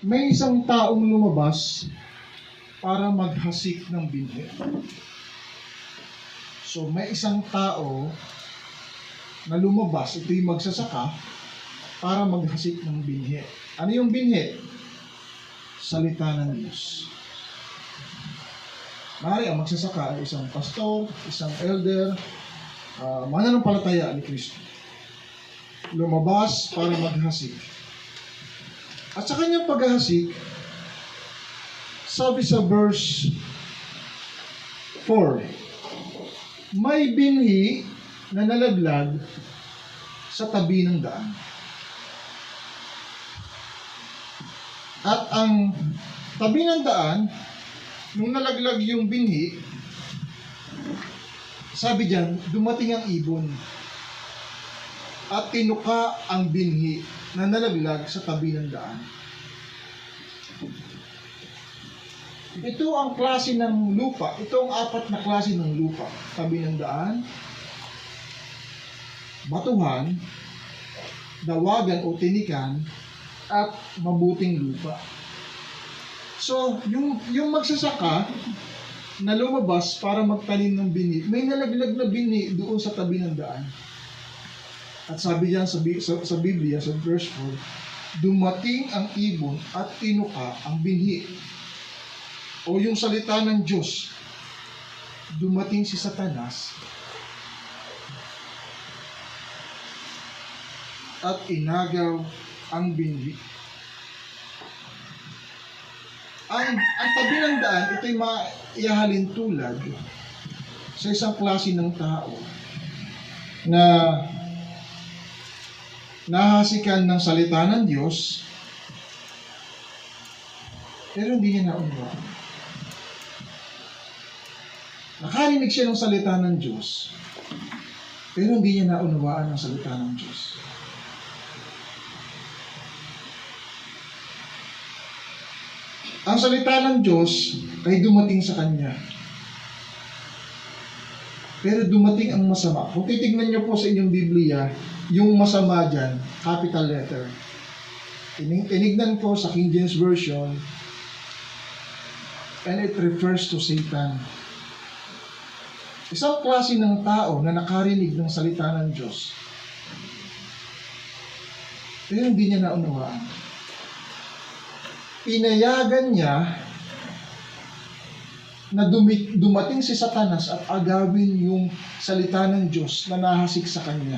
May isang taong lumabas para maghasik ng binhi. So may isang tao na lumabas, ito yung magsasaka, para maghasik ng binhi. Ano yung binhi? Salita ng Diyos. Maaari ang magsasaka ay isang pastor, isang elder, mananampalataya ni Kristo. Lumabas para maghasik. At sa kanyang paghahasik, sabi sa verse 4, may binhi na nalaglag sa tabi ng daan. At ang tabi ng daan, nung nalaglag yung binhi, sabi diyan, dumating ang ibon at tinuka ang binhi na nalaglag sa tabi ng daan. Ito ang klase ng lupa. Ito ang apat na klase ng lupa. Tabi ng daan, batuhan, dawagan o tinikan, at mabuting lupa. So, yung magsasaka na lumabas para magtanim ng binhi, may nalaglag na binhi doon sa tabi ng daan. At sabi diyan sa Biblia, sa verse 4, dumating ang ibon at tinuka ang binhi. O yung salita ng Diyos, dumating si Satanas at inagaw ang binhi. Ang tabi ng daan, ito'y maihahalin tulad sa isang klase ng tao na nahasikan ng salita ng Diyos, pero hindi niya naunawaan. Nakarinig siya ng salita ng Diyos, pero hindi niya naunawaan ang salita ng Diyos. Ang salita ng Diyos ay dumating sa kanya. Pero dumating ang masama. Kung titignan niyo po sa inyong Biblia, yung masama dyan, capital letter. Tinignan ko sa King James Version, and it refers to Satan. Isang klase ng tao na nakarinig ng salita ng Diyos, pero hindi niya naunawaan. Pinayagan niya na dumating si Satanas at agawin yung salita ng Diyos na nahasik sa kanya.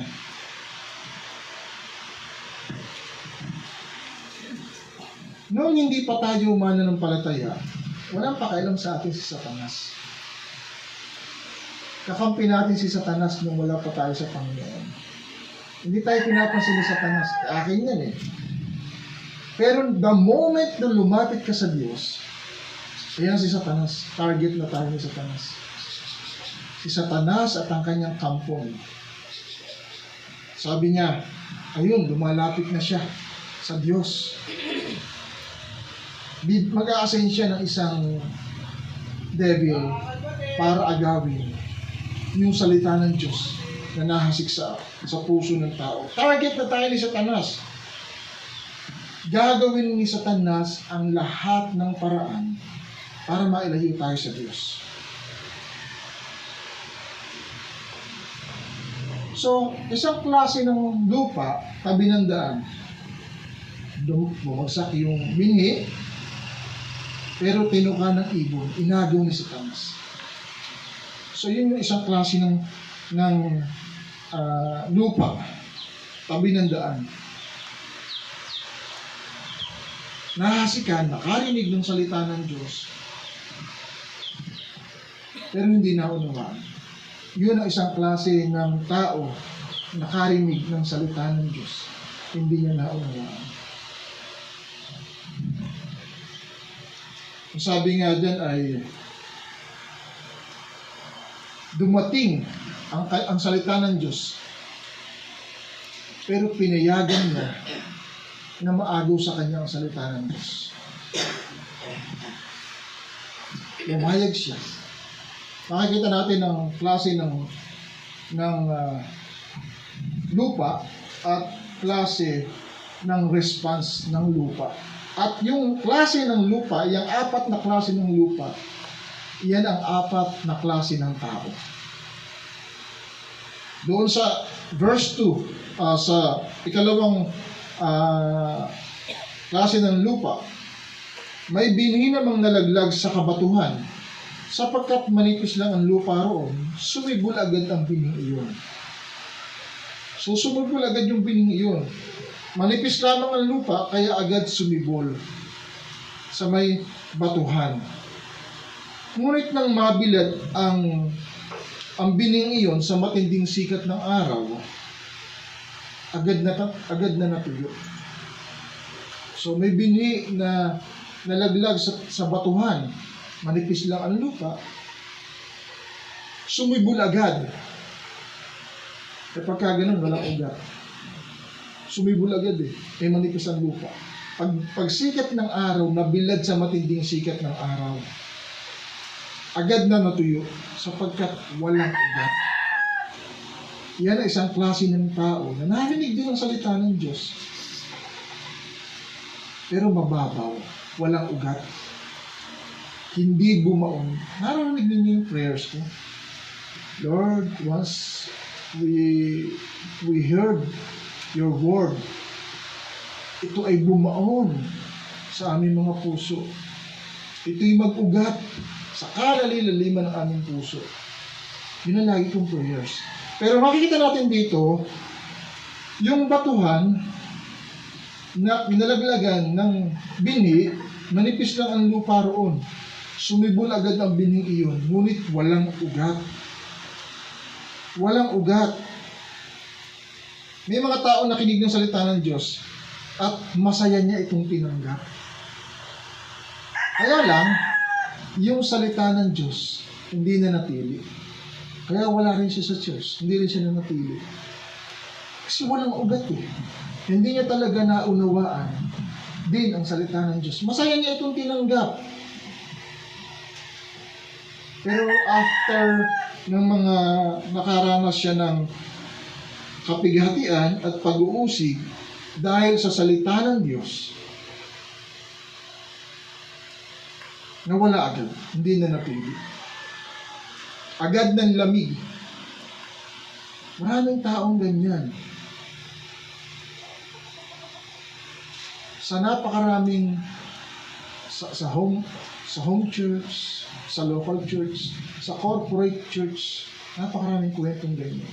Noong hindi pa tayo mananampalataya, walang pakialam sa atin si Satanas. Kakampi natin si Satanas nung wala pa tayo sa Panginoon. Hindi tayo pinapansin ni Satanas. Akin yan eh. Pero the moment na lumapit ka sa Diyos, ayan si Satanas. Target na tayo ni Satanas. Si Satanas at ang kanyang kampong. Sabi niya, ayun, lumalapit na siya sa Diyos. Mag-a-assign siya ng isang devil para agawin yung salita ng Diyos na nahasik sa puso ng tao. Target na tayo ni Satanas. Gagawin ni Satanas ang lahat ng paraan para mailayo tayo sa Diyos. So, isang klase ng lupa, tabi ng daan, bumagsak yung binhi, pero tinuka ng ibon, inagaw ni Satanas. So, yun yung isang klase ng lupa, tabi ng daan. Nahasikan, nakarinig ng salita ng Diyos, pero hindi naunawaan. Yun ang isang klase ng tao, nakarinig ng salita ng Diyos, hindi niya naunawaan. Ang sabi nga dyan ay, dumating ang salita ng Diyos, pero pinayagan niya na maagaw sa kanya ang salita ng Diyos. Lumayag siya. Makikita natin ang klase ng lupa at klase ng response ng lupa. At yung klase ng lupa, yung apat na klase ng lupa, yan ang apat na klase ng tao. Doon sa verse 2, sa ikalawang klase ng lupa, may binhi namang nalaglag sa kabatuhan, sapagkat manipis lang ang lupa roon, sumibol agad ang bining iyon. So sumibol agad yung bining iyon. Manipis lamang ang lupa, kaya agad sumibol sa may batuhan. Ngunit nang mabilad ang bining iyon sa matinding sikat ng araw, agad na natuyo. So may binhi na nalaglag sa batuhan, manipis lang ang lupa, sumibol agad. Pagka ganun, walang ugat. Sumibol agad eh manipis ang lupa. Pag sikat ng araw, nabilad sa matinding sikat ng araw, agad na natuyo sapagkat walang ugat. Yan ay isang klase ng tao na narinig din ang salita ng Diyos, pero mababaw, walang ugat, hindi bumaon. Narinig ninyo yung prayers ko. Lord, once we heard your word, ito ay bumaon sa aming mga puso. Ito'y mag-ugat sa kalaliman ng aming puso. Yun ang lagi kong prayers. Pero makikita natin dito, yung batuhan na pinalaglagan ng binhi, manipis lang ang lupa roon. Sumibol agad ang bining iyon, ngunit walang ugat. Walang ugat. May mga tao na kinig ng salita ng Diyos at masaya niya itong tinanggap. Kaya lang, yung salita ng Diyos hindi na natili. Kaya wala rin siya sa church, hindi rin siya nanatili. Kasi walang ugat eh. Hindi niya talaga naunawaan din ang salita ng Diyos. Masaya niya itong tinanggap. Pero after ng mga nakaranas siya ng kapighatian at pag-uusig dahil sa salita ng Diyos, nawala agad, hindi na napili. Agad ng lamig. Maraming taong ganyan. Sa napakaraming sa home church, sa local church, sa corporate church, napakaraming kwentong ganyan.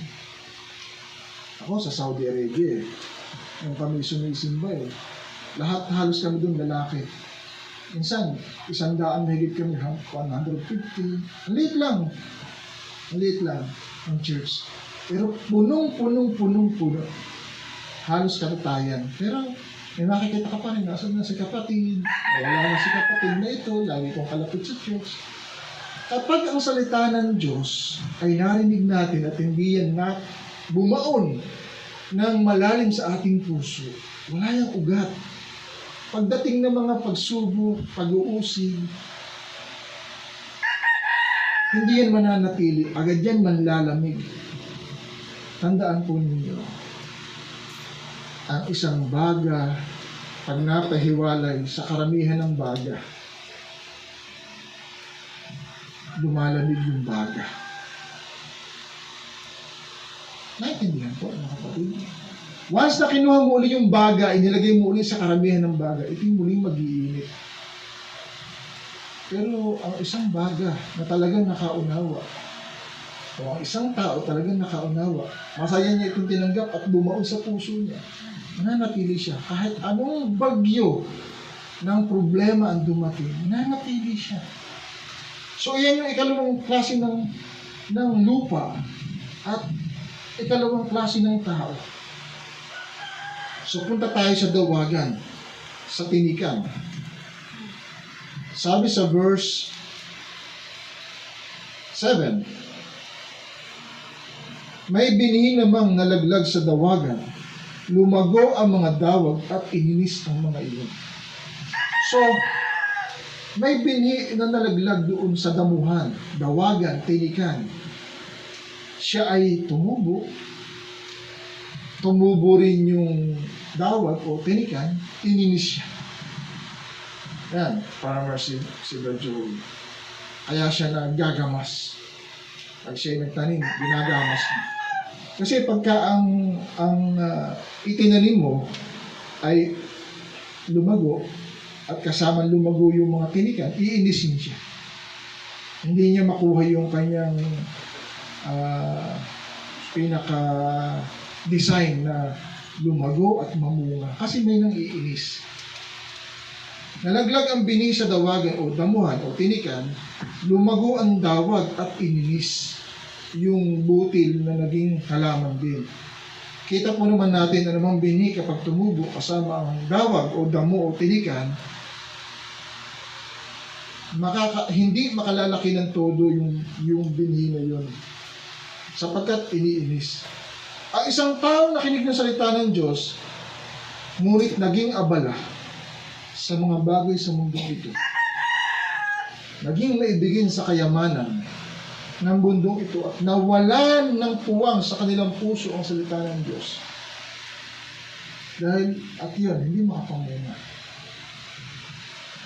Ako sa Saudi Arabia nung kami sumisimba lahat halos kami doon lalaki. Minsan, 100 mahigit kami, 150. Ang liit lang ang church. Pero puno. Halos katatayan. Pero may makikita ka pa rin, nasan na si kapatid, wala na si kapatid na ito, lagi kong kalapit sa church. Kapag ang salita ng Diyos ay narinig natin at hindi yan na bumaon ng malalim sa ating puso, wala yung ugat. Pagdating ng mga pagsubok, pag-uusig, hindi yan mananatili, agad yan manlalamig. Tandaan po ninyo, ang isang baga, pag napahiwalay sa karamihan ng baga, lumalamig yung baga. Naintindihan po, mga kapatid. Once na kinuha mo uli yung baga, inilagay mo uli sa karamihan ng baga, ito yung muling mag-iinit. Pero ang isang baga na talagang nakaunawa, o ang isang tao talagang nakaunawa, masaya niya itong tinanggap at bumaon sa puso niya, mananatili siya. Kahit anong bagyo ng problema ang dumating, mananatili siya. So yan yung ikalawang klase ng lupa at ikalawang klase ng tao. So punta tayo sa dawagan, sa tinikan. Sabi sa verse 7, may binhi namang nalaglag sa dawagan, lumago ang mga dawag at ininis ang mga iyon. So, may binhi na nalaglag doon sa damuhan, dawagan, tinikan. Siya ay tumubo rin yung dawag o tinikan, ininis siya. Yan, farmer si Brad Joey. Kaya siya naggagamas. Pag siya nagtanim, ginagamas niya. Kasi pagka ang itinanim mo ay lumago at kasama lumago yung mga tinikan, iinisin siya. Hindi niya makuha yung kanyang pinaka-design na lumago at mamunga kasi may nang iinis. Nalaglag ang bini sa dawagan o damuhan o tinikan, lumago ang dawag at ininis yung butil na naging halaman din. Kita po naman natin na namang bini kapag tumubo kasama ang dawag o damo o tinikan, hindi makalalaki ng todo yung binhi na yun sapagkat iniinis. Ang isang tao nakinig ng salita ng Diyos, ngunit naging abala sa mga bagay sa mundong ito. Naging maibigin sa kayamanan ng mundong ito at nawalan ng puwang sa kanilang puso ang salita ng Diyos. Dahil, at yun, hindi makapamunga.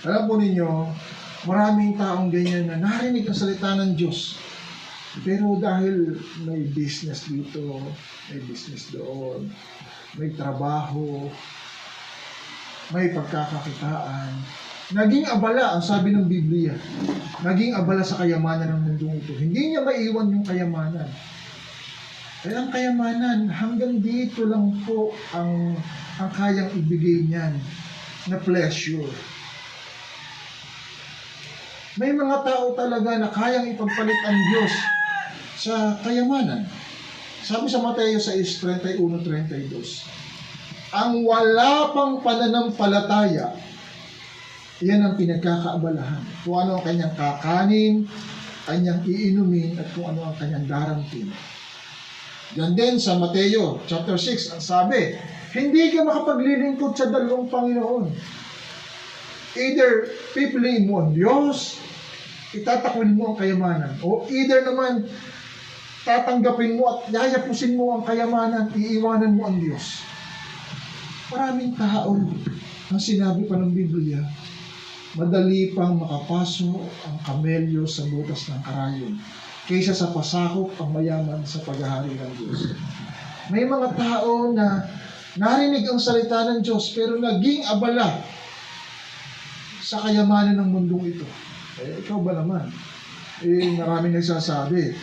Alam po ninyo, maraming taong ganyan na narinig ang salita ng Diyos. Pero dahil may business dito, may business doon, may trabaho, may pagkakakitaan, naging abala, ang sabi ng Biblia, naging abala sa kayamanan ng mundong ito. Hindi niya maiwan yung kayamanan. Kaya ang kayamanan, hanggang dito lang po ang kayang ibigay niyan na pleasure. May mga tao talaga na kayang ipagpalit ang Diyos sa kayamanan. Sabi sa Mateo 6:31-32, ang wala pang pananampalataya, yan ang pinagkakaabalahan. Kung ano ang kanyang kakanin, kanyang iinumin, at kung ano ang kanyang daramtin. Yan din sa Mateo chapter 6, ang sabi, hindi ka makapaglilingkod sa dalawang Panginoon. Either pipiliin mo ang Diyos, itatakwil mo ang kayamanan. O either naman, tatanggapin mo at yayapusin mo ang kayamanan, iiwanan mo ang Diyos. Maraming tao, ang sinabi pa ng Biblia, madali pang makapaso ang kamelyo sa butas ng karayon kaysa sa pasakop ang mayaman sa paghahari ng Diyos. May mga tao na narinig ang salita ng Diyos pero naging abala sa kayamanan ng mundong ito. Ikaw ba naman? Maraming nagsasabi,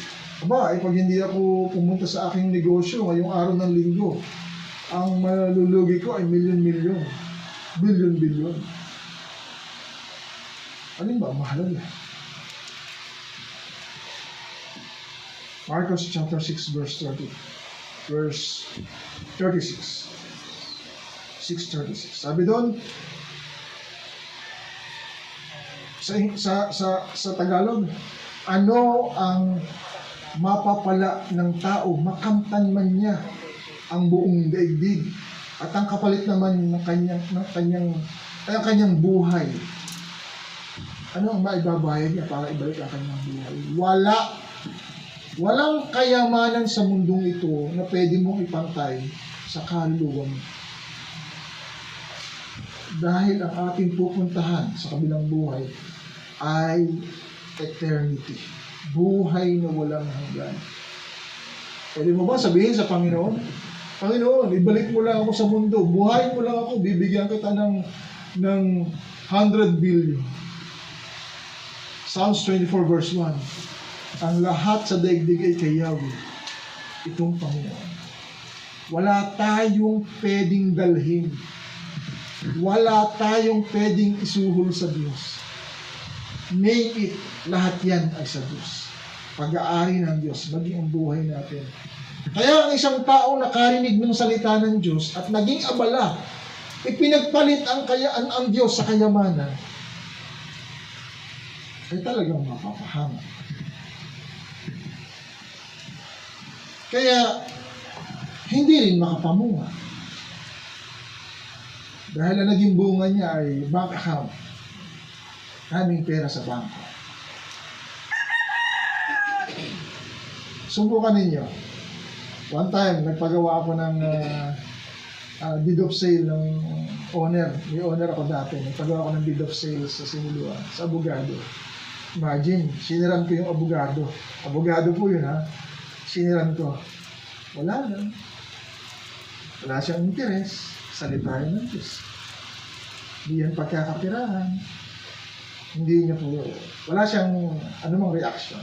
pag hindi ako pumunta sa aking negosyo ngayong araw ng linggo, ang malulugi ko ay milyon-milyon, bilyon-bilyon. Alin ba ang mahalaga? Marcos chapter 6 verse 36. 6:36. Sabi doon, sa Tagalog, ano ang mapapala ng tao, makamtan man niya ang buong daigdig at ang kapalit naman ng kanyang buhay. Ano ang maibabayad niya para ibalik ang kanyang buhay? Walang kayamanan sa mundong ito na pwede mong ipantay sa kaluluwa mo. Dahil ang ating pupuntahan sa kabilang buhay ay eternity. Buhay na walang hanggan. Pwede mo ba sabihin sa Panginoon, Panginoon, ibalik mo lang ako sa mundo. Buhayin mo lang ako. Bibigyan kita ng 100 billion. Psalms 24 verse 1. Ang lahat sa daigdig ay kay Yahweh. Itong Panginoon. Wala tayong pwedeng dalhin. Wala tayong pwedeng isuhol sa Diyos. Name it, lahat yan ay sa Diyos. Pag-aari ng Diyos, maging ang buhay natin. Kaya ang isang tao nakarinig ng salita ng Diyos at naging abala, ipinagpalit ang Diyos sa kayamanan, ay talagang mapapahama. Kaya, hindi rin makapamunga. Dahil ang naging bunga niya ay bank account. Kaming pera sa bangko. Subukan ninyo. One time, nagpagawa ako ng deed of sale ng owner. May owner ako dati. Nagpagawa ako ng deed of sale sa Simuluan, sa abogado. Imagine, siniran ko yung abogado. Abogado po yun, ha? Siniran ko. Wala na. Wala siyang interes. Salitahin ng Diyos. Hindi yan pagkakapirahan. Hindi niya po, wala siyang anumang reaction.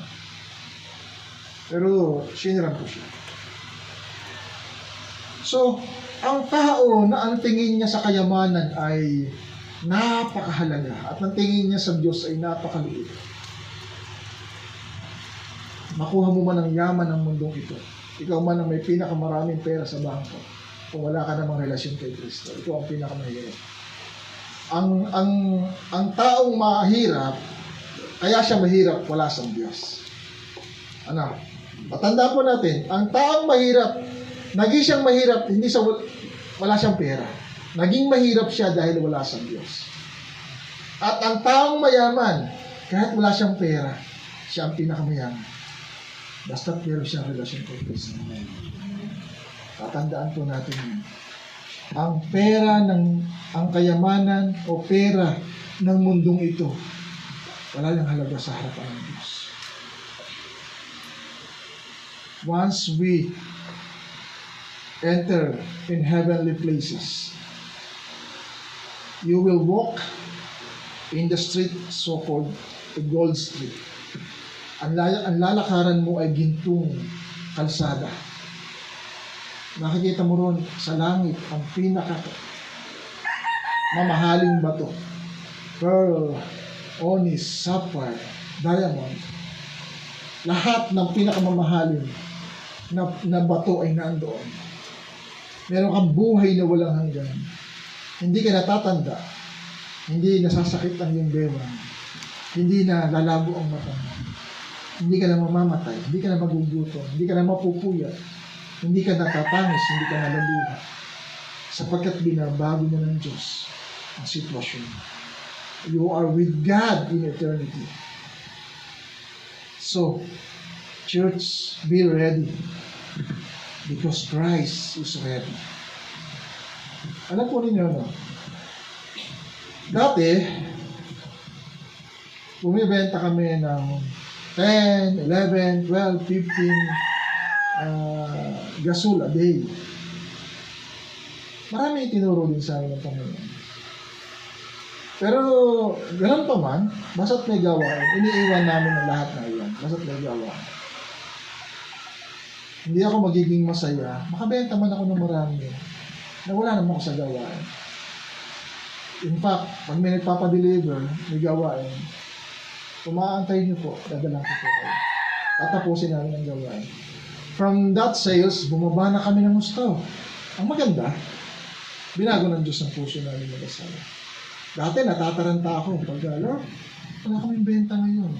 Pero, siniran ko siya. So, ang tao na ang tingin niya sa kayamanan ay napakahalaga at ang tingin niya sa Diyos ay napakaliit. Makuha mo man ang yaman ng mundong ito. Ikaw man ang may pinakamaraming pera sa bangko. Kung wala ka namang relasyon kay Kristo, ito ang pinakamahirap. Ang taong mahirap, kaya siya mahirap, wala sa Diyos. Ano? Matanda po natin, ang taong mahirap, naging siyang mahirap, hindi sa wala siyang pera. Naging mahirap siya dahil wala sa Diyos. At ang taong mayaman, kahit wala siyang pera, siya ang pinakamayaman. Basta meron siyang relasyon kay Kristo. Tatandaan po natin yun. Ang pera ang kayamanan o pera ng mundong ito, wala lang halaga sa harapan ng Diyos. Once we enter in heavenly places, you will walk in the street so-called the Gold Street. Ang lalakaran mo ay gintong kalsada. Nakikita mo ron sa langit ang mamahaling bato. Pearl, onyx, sapphire, diamond. Lahat ng pinakamamahalin na bato ay nandoon. Meron kang buhay na walang hanggan. Hindi ka natatanda. Hindi nasasakit ang iyong bewang. Hindi na lalabo ang mata mo. Hindi ka na mamamatay. Hindi ka na magugutom. Hindi ka na mapupuyat. Hindi ka natatangis. Hindi ka nalaluha. Sapagkat binabago na ng Diyos ang sitwasyon. You are with God in eternity. So, church, be ready. Because Christ is ready. Alam po ninyo, no? Dati, bumibenta kami ng 10, 11, 12, 15 gasol a day. Marami tinuro din sa amin ng Panginoon. Pero, ganun pa man, basta't may gawain, iniiwan namin ang lahat na iyan. Basta't may gawain. Hindi ako magiging masaya. Makabenta man ako ng marami na wala naman ako sa gawain. In fact, pag may nagpapadeliver, may gawain, umaantay niyo po, dadalang ko po kayo. Tatapusin namin ang gawain. From that sales, bumaba na kami ng gusto. Ang maganda, binago ng Diyos ang puso namin mag-asawa. Dati natataranta ako, pag Lord, wala kaming benta ngayon.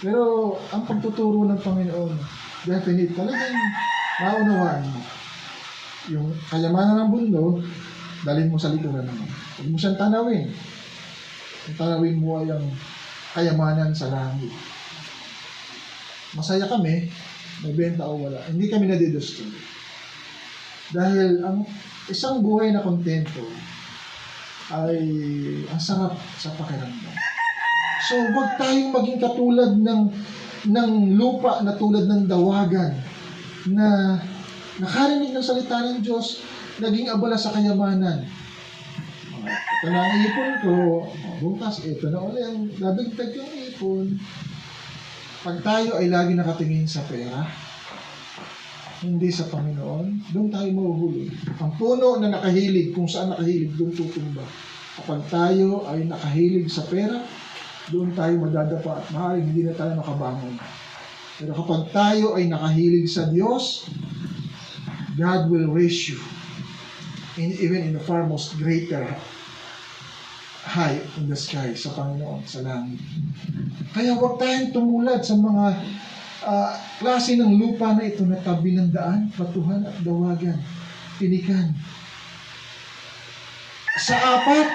Pero ang pagtuturo ng Panginoon, definite, talagang maunawaan mo. Yung kayamanan ng mundo, dalhin mo sa likuran naman. Huwag mo siyang tanawin. Ang tanawin mo ay ang kayamanan sa langit. Masaya kami, may benta o wala. Hindi kami nadidestroy. Dahil ang isang buhay na kontento ay ang sarap sa pakiramdam. So, huwag tayong maging katulad ng lupa na tulad ng dawagan na nakarinig ng salita ng Diyos, naging abala sa kayamanan. Ito na ang ipon ko, bukas ito na ulit ang dadagdag yung ipon. Pag tayo ay lagi nakatingin sa pera, hindi sa Panginoon, doon tayo mahuhuli. Ang puno na nakahilig, kung saan nakahilig, doon tutumba. Kapag tayo ay nakahilig sa pera, doon tayo madadapa at maaaring hindi na tayo makabangon. Pero kapag tayo ay nakahilig sa Diyos, God will raise you even in the far most greater high in the sky, sa Panginoon, sa langit. Kaya huwag tayong tumulad sa mga klase ng lupa na ito na tabi ng daan, batuhan at dawagan, tinikan. Sa apat,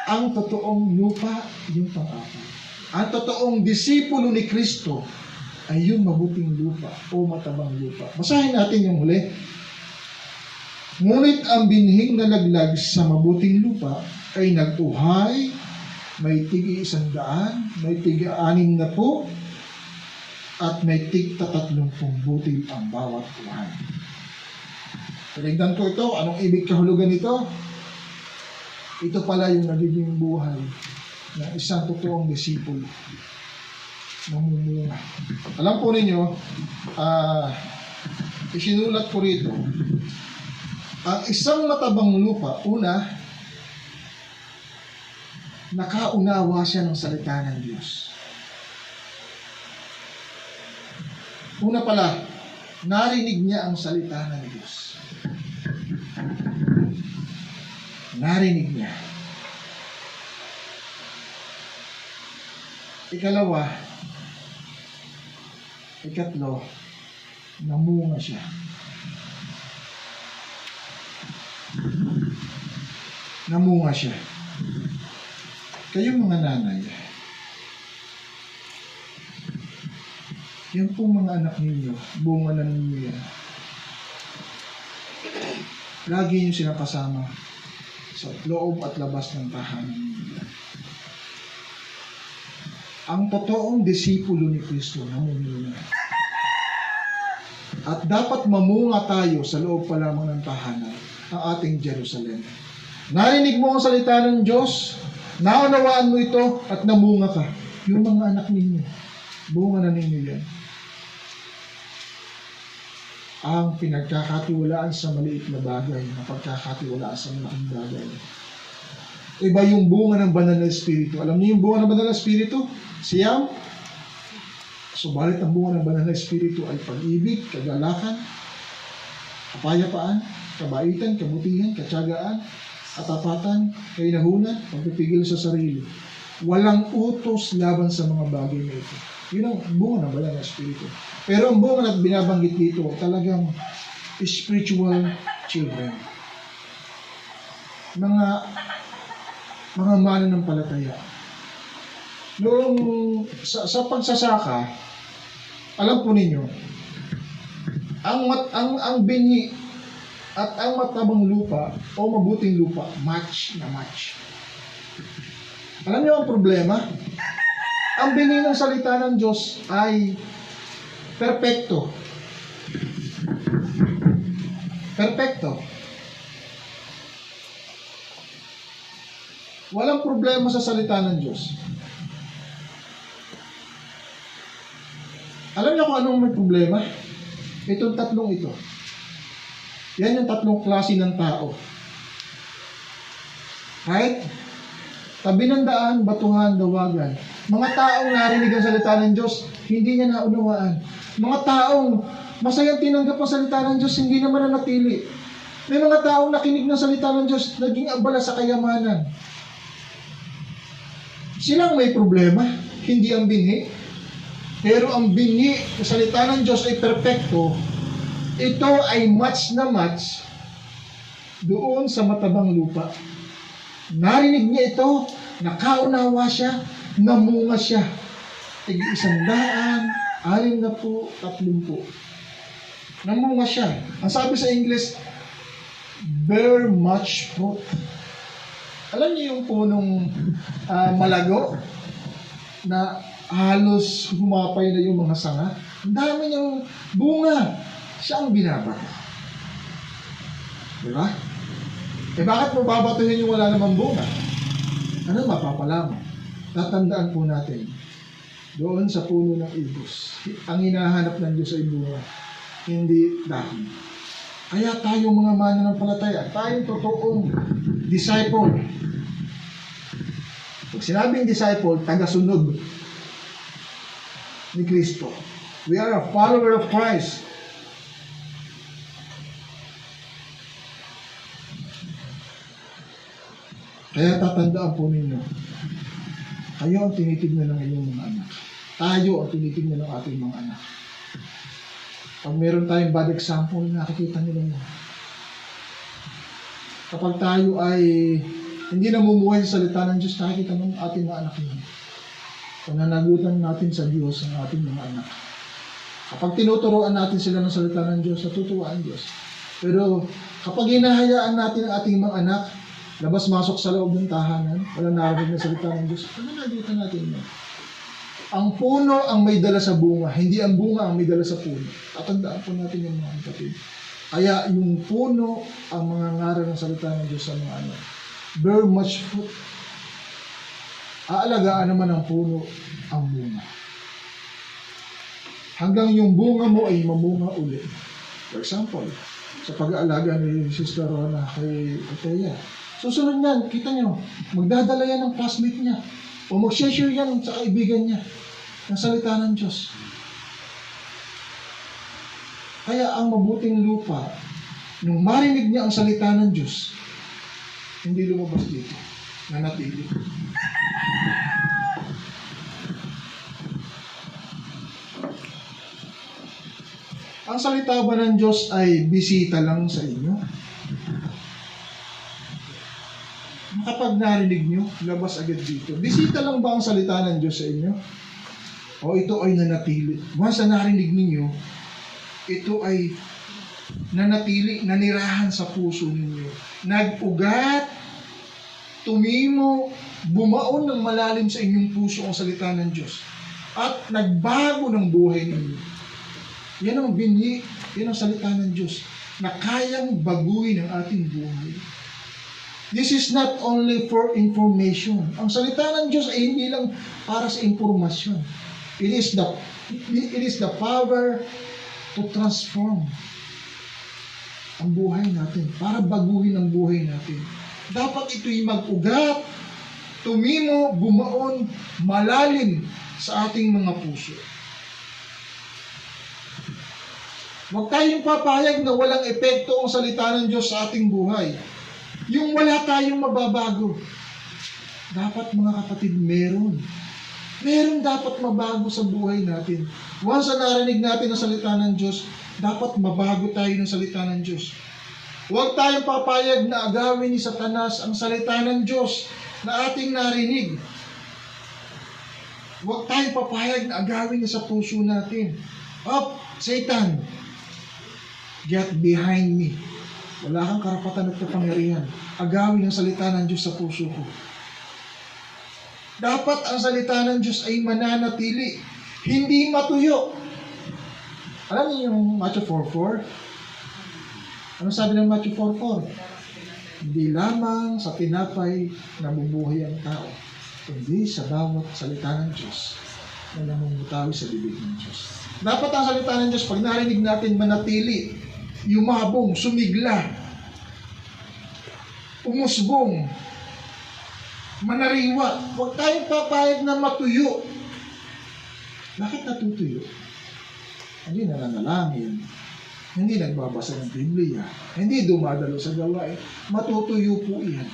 ang totoong lupa, yung pang-apat. Ang totoong disipulo ni Kristo ay yung mabuting lupa o matabang lupa. Basahin natin yung huli. Ngunit ang binhing nalaglag sa mabuting lupa ay nag-uhay, may tig-100, may tig-60, at may tig-30 butil ang bawat uhay. Tinignan ko ito, anong ibig kahulugan nito? Ito pala yung nagiging buhay ng isang totoong disipulo. Namumunga. Alam po ninyo, isinulat ko rito, ang isang matabang lupa, una, nakaunawa siya ng salita ng Diyos. Una pala, narinig niya ang salita ng Diyos. Narinig niya. Ikalawa, ikatlo, namunga siya. Namunga siya. Kayong mga nanay, yan pong mga anak ninyo, bunga na ninyo yan. Lagi nyo sinakasama sa loob at labas ng tahanan ninyo. Ang totoong disipulo ni Kristo namunga. At dapat mamunga tayo sa loob pa lamang ng tahanan, ang ating Jerusalem. Narinig mo ang salita ng Diyos, naunawaan mo ito, at namunga ka. Yung mga anak ninyo, bunga na ninyo yan. Ang pinagkakatiwalaan sa maliit na bagay, na pagkakatiwalaan sa malaking bagay. Iba yung bunga ng banal na Espiritu. Alam niyo yung bunga ng banal na Espiritu? Siyam. Subalit ang bunga ng banal na Espiritu ay pag-ibig, kagalakan, kapayapaan, kabaitan, kabutihan, katyagaan, katapatan, kainahunan, pagpipigil sa sarili. Walang utos laban sa mga bagay na ito. Yun ang bunga ng banal na Espiritu. Pero ang bunga na binabanggit dito, talagang spiritual children. Mga mananampalataya. Noong sa pagsasaka, alam po ninyo, ang binhi at ang matabang lupa o mabuting lupa, match na match. Alam niyo ang problema? Ang binhi ng salita ng Diyos ay perpekto. Perpekto. Walang problema sa salita ng Diyos. Alam niyo kung anong may problema? Itong tatlong ito. Yan yung tatlong klase ng tao. Right? Tabi ng daan, batuhan, dawagan. Mga taong narinig ang salita ng Diyos, hindi niya naunawaan. Mga taong masayang tinanggap ang salita ng Diyos, hindi naman nanatili. May mga taong nakinig ng salita ng Diyos, naging abala sa kayamanan. Silang may problema, hindi ang binhi. Pero ang binhi sa salita ng Diyos ay perpekto. Ito ay match na match doon sa matabang lupa. Narinig niya ito, nakaunawa siya, namunga siya. Tig-100, 60, 30. Namunga siya. Ang sabi sa English, bear much fruit. Alam niyo yung punong malago na halos humapay na yung mga sanga? Ang dami niyang bunga. Siya ang binabato. Diba? Bakit mo babatuhin yung wala namang bunga? Ano mapapala mo? Tatandaan po natin, doon sa puno ng ibus, ang hinahanap ng Diyos ay bunga, hindi dahon. Kaya tayo mga mananampalataya, tayong totoong disciple. Pag sinabing disciple, tagasunod ni Kristo. We are a follower of Christ. Kaya tatandaan po ninyo, kayo ang tinitignan ng inyong mga anak. Tayo ang tinitignan ng ating mga anak. Pag meron tayong bad example, nakikita nila mo. Kapag tayo ay hindi namumuhay sa salita ng Diyos, nakikita ng ating mga anak nyo. Pananagutan natin sa Diyos ang ating mga anak. Kapag tinuturoan natin sila ng salita ng Diyos, natutuwa ang Diyos. Pero Kapag hinahayaan natin ang ating mga anak, labas-masok sa loob ng tahanan, walang narinig na salita ng Diyos, ano nagiging natin yun? Ang puno ang may dala sa bunga, hindi ang bunga ang may dala sa puno. Tatandaan po natin yung mga kapatid. Kaya yung puno ang mga ngaral ng salita ng Diyos sa mga anak. Bear much fruit. Aalagaan naman ng puno ang bunga. Hanggang yung bunga mo ay mamunga uli. For example, sa pag-aalaga ni Sister Rona kay Ateya, susunod niyan, kita niyo, magdadala yan ng classmate niya o mag-share yan sa kaibigan niya ng salita ng Diyos. Kaya ang mabuting lupa, nung marinig niya ang salita ng Diyos, hindi lumabas dito, nanatili. Ang salita ba ng Diyos ay bisita lang sa inyo? Kapag narinig nyo, labas agad dito. Bisita lang ba ang salita ng Diyos sa inyo? O ito ay nanatili? Once na narinig ninyo, ito ay nanatili, nanirahan sa puso ninyo. Nag-ugat, tumimo, bumaon ng malalim sa inyong puso ang salita ng Diyos. At nagbago ng buhay ninyo. Yan ang binhi, yan ang salita ng Diyos na kayang baguhin ang ating buhay. This is not only for information. Ang salita ng Diyos ay hindi lang para sa impormasyon. It is the power to transform ang buhay natin, para baguhin ang buhay natin. Dapat ito'y mag-ugat, tumimo, bumaon, malalim sa ating mga puso. Huwag tayong papayag na walang epekto ang salita ng Diyos sa ating buhay. Yung wala tayong mababago. Dapat mga kapatid, meron. Meron dapat mabago sa buhay natin. Once na narinig natin ang salita ng Diyos, dapat mabago tayo ng salita ng Diyos. Huwag tayong papayag na agawin ni Satanas ang salita ng Diyos na ating narinig. Huwag tayong papayag na agawin niya sa puso natin. Up, Satan! Get behind me. Wala kang karapatan at kapangyarihan. Agawin ang salita ng Diyos sa puso ko. Dapat ang salita ng Diyos ay mananatili, hindi matuyo. Alam niyo yung Matthew 4:4? Ano sabi ng Matthew 4:4? Hindi lamang sa tinapay nabubuhay ang tao, kundi sa bawat salita ng Diyos na namumutawi sa bibig ng Diyos. Dapat ang salita ng Diyos, pag narinig natin, manatili, yumabong, sumigla, umusbong, manariwa. Huwag tayong papayag na matuyo. Bakit natutuyo? Hindi nananalangin, hindi nagbabasa ng Biblia, hindi dumadalo sa gawain. Matutuyo po yan.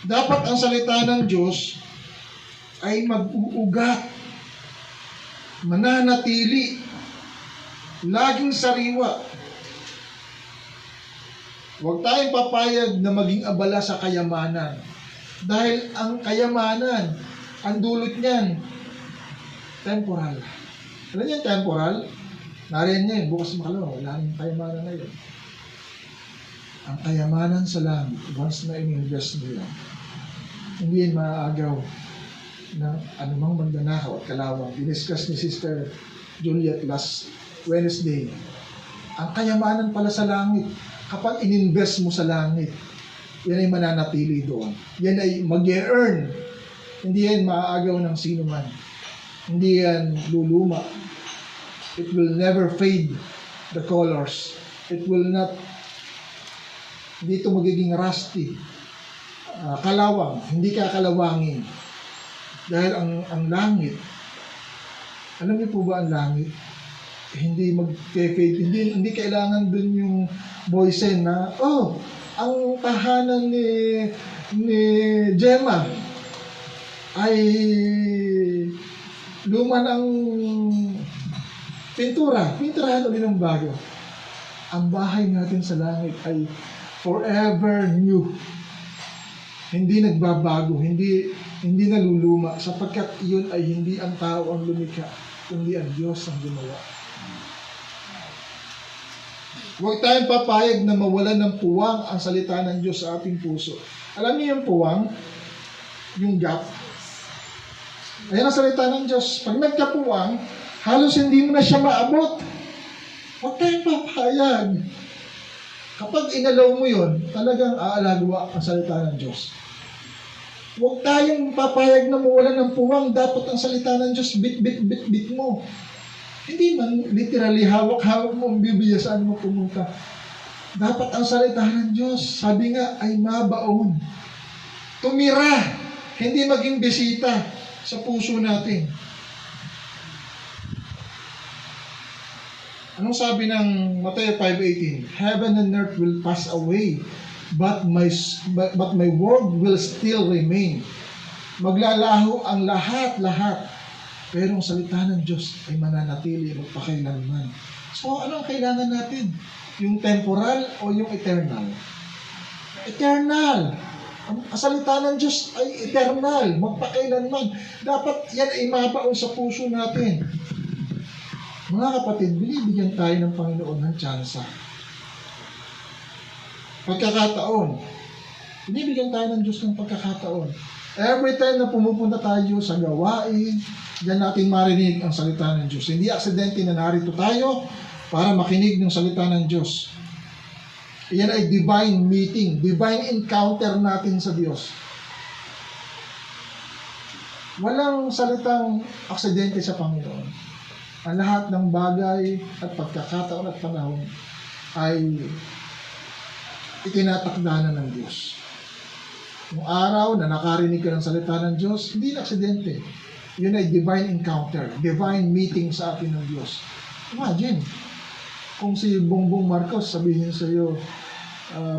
Dapat ang salita ng Diyos ay mag-uugat, mananatili, laging sariwa. Huwag tayong papayag na maging abala sa kayamanan. Dahil ang kayamanan, ang dulot niyan, temporal. Alam niyo yung temporal? Nariyan niya yun, bukas makalawa, wala nang kayamanan na yun. Ang kayamanan sa langit, once na in-invest mo yan, hindi yan maaagaw ng anumang magnanakaw at kalawang. Diniscuss ni Sister Juliet last Wednesday. Ang kayamanan pala sa langit, kapag in-invest mo sa langit, yan ay mananatili doon. Yan ay mag-earn. Hindi yan maaagaw ng sino man. Hindi yan luluma. It will never fade the colors. It will not, hindi ito magiging rusty. Kalawang, hindi kakalawangin. Dahil ang langit, alam niyo po ba ang langit? Hindi mag-fade, hindi kailangan dun yung boysen na, ang tahanan ni Gemma ay luma ng pinturahan ulit ng bago. Ang bahay natin sa langit ay forever new. Hindi nagbabago, hindi naluluma, sapagkat iyon ay hindi ang tao ang lumikha, kundi ang Diyos ang gumawa. Huwag tayong papayag na mawalan ng puwang ang salita ng Diyos sa ating puso. Alam niyo yung puwang? Yung gap. Ayan ang salita ng Diyos. Pag nagkapuwang, halos hindi mo na siya maabot. Huwag tayong papayag. Kapag inalaw mo yun, talagang aalagwa ang salita ng Diyos. Huwag tayong papayag na mawalan ng puwang. Dapat ang salita ng Diyos, bit mo. Hindi man literally hawak-hawak mo ang Biblia saan mo pumunta. Dapat ang salita ng Diyos, sabi nga, ay mabaon. Tumira, hindi maging bisita sa puso natin. Anong sabi ng Mateo 5:18? Heaven and earth will pass away, but my word will still remain. Maglalaho ang lahat-lahat, pero ang salita ng Diyos ay mananatili magpakailanman. So, ano ang kailangan natin? Yung temporal o yung eternal? Eternal. Ang salita ng Diyos ay eternal, magpakailanman. Dapat yan ay mabaon sa puso natin. Mga kapatid, binibigyan tayo ng Panginoon ng tsansa. Pagkakataon. Binibigyan tayo ng Diyos ng pagkakataon. Every time na pumupunta tayo sa gawain, diyan natin marinig ang salita ng Diyos. Hindi aksidente na narito tayo para makinig ng salita ng Diyos. Iyan ay divine meeting, divine encounter natin sa Diyos. Walang salitang aksidente sa Panginoon. Ang lahat ng bagay at pagkakataon at panahon ay itinatakda na ng Diyos. Yung araw na nakarinig ka ng salita ng Diyos, hindi na aksidente. Yun ay divine encounter, divine meeting sa atin ng Diyos. Imagine, kung si Bongbong Marcos sabihin sa iyo,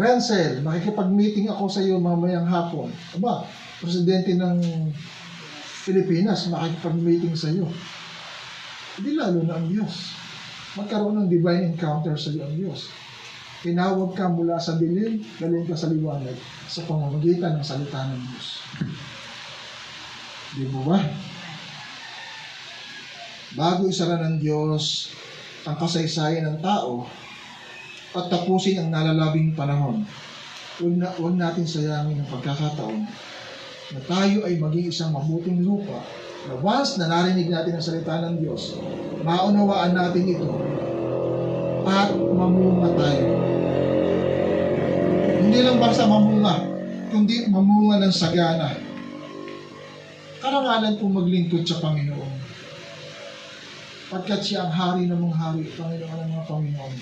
Renzel, makikipag-meeting ako sa iyo mamayang hapon. Aba, presidente ng Pilipinas, makikipag-meeting sa iyo. Hindi lalo na ang Diyos. Magkaroon ng divine encounter sa iyo ang Diyos. Tinawag ka mula sa dilim, galing ka sa liwanag sa pamamagitan ng salita ng Diyos. Di mo ba? Bago isara ng Diyos ang kasaysayan ng tao at tapusin ang nalalabing panahon, huwag natin sayangin ang pagkakataon na tayo ay maging isang mabuting lupa na once na narinig natin ang salita ng Diyos, maunawaan natin ito at mamunga tayo. Hindi lang basta mamunga, kundi mamunga ng sagana. Karangalan kong maglingkod sa Panginoon. Pagkat siya ang hari ng mga hari, Panginoon ng mga Panginoon.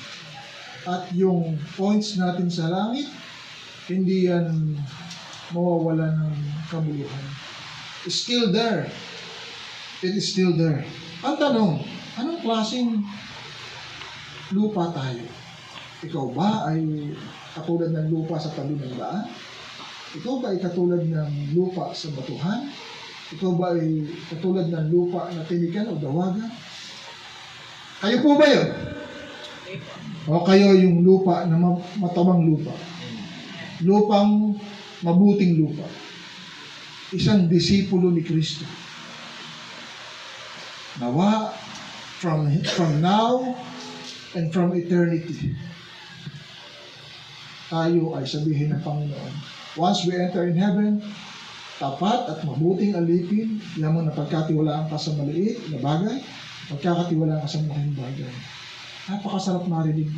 At yung points natin sa langit, hindi yan mawawala ng kabuluhan. It's still there. It is still there. Ang tanong, anong klaseng lupa tayo? Ikaw ba ay katulad ng lupa sa tabi ng daan? Ikaw ba ay katulad ng lupa sa batuhan? Ikaw ba ay katulad ng lupa na tinikan o dawagan? Kayo po ba yun? O kayo yung lupa na matabang lupa? Lupang mabuting lupa. Isang disipulo ni Kristo. Nawa, from now and from eternity, tayo ay sabihin ng Panginoon. Once we enter in heaven, tapat at mabuting alipin, lamang na pagkatiwalaan ka sa maliit na bagay, pagkakatiwalaan ka sa malaking bagay. Napakasarap marinig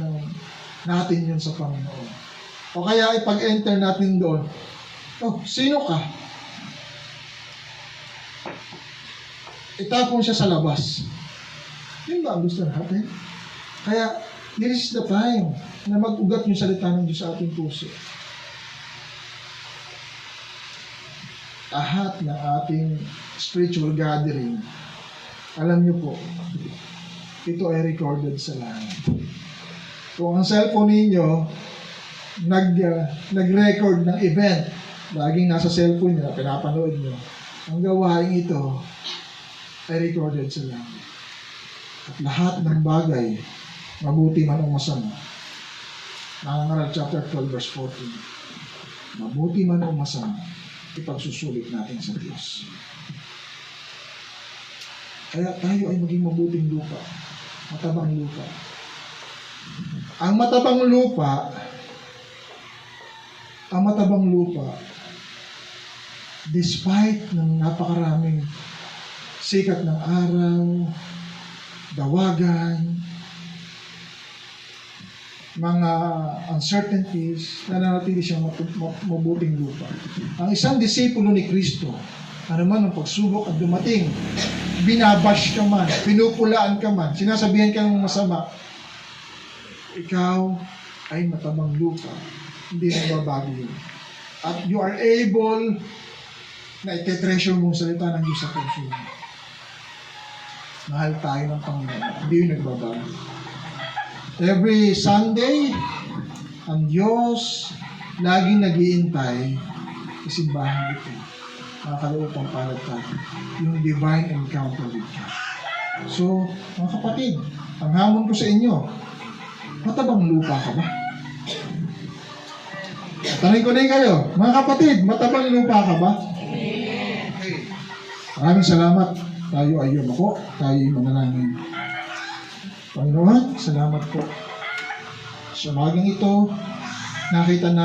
natin yun sa Panginoon. O kaya ay pag-enter natin doon, sino ka? Itapon siya sa labas. Yun ba ang gusto natin? Kaya, this is the time na mag-ugat yung salita ng Diyos sa ating puso. Lahat ng ating spiritual gathering, alam niyo po, ito ay recorded sa langit. Kung ang cellphone ninyo, nag-record ng event, laging nasa cellphone niyo, pinapanood niyo, ang gawain ito ay recorded sa langit. At lahat ng bagay, mabuti man o masama. Nangangaral chapter 12 verse 14. Mabuti man o masama, ipagsusulit natin sa Diyos. Kaya tayo ay maging mabuting lupa, matabang lupa. Ang matabang lupa, despite ng napakaraming sikat ng araw, dawagan, mga uncertainties, nananatili siyang mabuting lupa. Ang isang disipulo ni Kristo, ano man ang pagsubok at dumating, binabash ka man, pinupulaan ka man, sinasabihan ka ng masama, ikaw ay matabang lupa, hindi nagbabago yun. At you are able na ite-treasure mo ang salita ng Diyos sa puso mo. Mahal tayo ng Panginoon, hindi yun nagbabago. Every Sunday, ang Diyos laging nag-iintay sa simbahan ito. Nakakalaupang palad tayo. Yung divine encounter with God. So, mga kapatid, ang hamon ko sa inyo, matabang lupa ka ba? Tanong ko din kayo, mga kapatid, matabang lupa ka ba? Okay. Maraming salamat. Tayo ay yumako, tayo ay manalangin. Panginoon, salamat po. Sa umagang ito, nakita na